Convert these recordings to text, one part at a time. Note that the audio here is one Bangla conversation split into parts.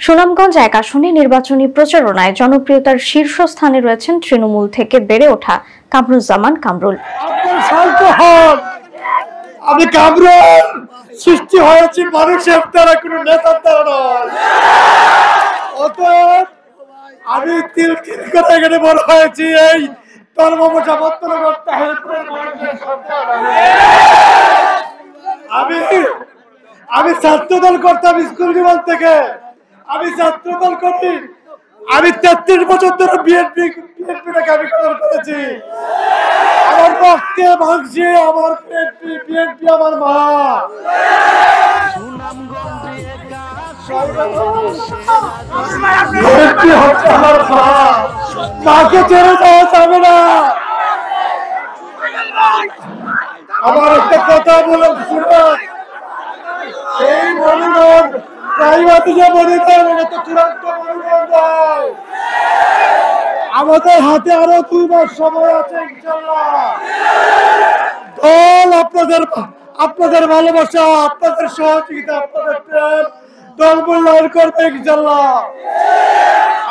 সুনামগঞ্জ এক আসনে নির্বাচনী প্রচারণায় জনপ্রিয়তার শীর্ষস্থানে রয়েছেন তৃণমূল থেকে বেড়ে ওঠা কামরুজ্জামান কামরুল। আমি কামরুল, সৃষ্টি হয়েছি মানুষের দ্বারা, কোনো নেতার দ্বারা নয়। অতএব আমি তিল তিল করে এখানে বড় হয়েছি এই আমি ছাত্রদল করতাম স্কুল জীবন থেকে। আমি ছাত্রদল করি। আমি 33 বছর ধরে বিএনপিটাকে আমি করেছি। আমার রক্তে ভাঙছে আমার বিএনপি আমার মা। বিএনপি হচ্ছে আমার মা, মাকে ছেড়ে দেওয়া যাবে না। আমার একটা কথা বলে শুনে, এই মনোনয়ন প্রাইভেটে মনোনয়ন, এটা তো চূড়ান্ত মনোনয়ন নয়। আমাদের হাতে আরো 2 মাস সময় আছে ইনশাআল্লাহ। দল আপনাদের ভালোবাসা, আপনাদের সহযোগিতা, আপনাদের প্রেম দল মূল্যায়ন করবে ইনশাআল্লাহ।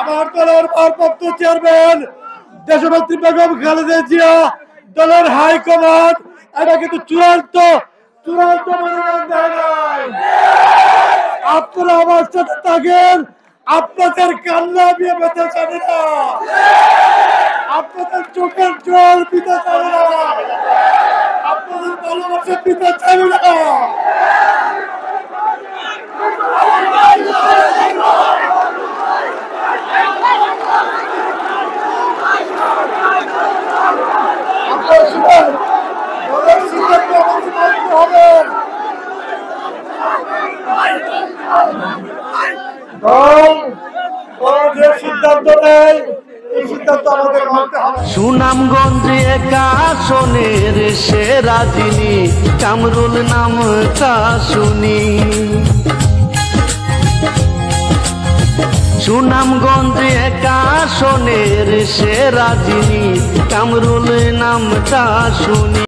আমার দলের ভারপ্রাপ্ত চেয়ারম্যান দেশনেত্রী বেগম খালেদা জিয়া, দলের হাইকমান্ড এটা কিন্তু চূড়ান্ত মনোনয়ন দেয় নাই। আপনারা আমার সাথে থাকেন, আপনাদের কান্না আমি পেতে চাই না, আপনাদের চোখের জল পিতে চাই না, আপনাদের ভালোবাসা পিতে চাই না। সুনামগঞ্জে এক আসনের সেরা যিনি, কামরুল নামটা শুনি। সুনামগঞ্জে এক আসনের সেরা যিনি, কামরুল নামটা শুনি।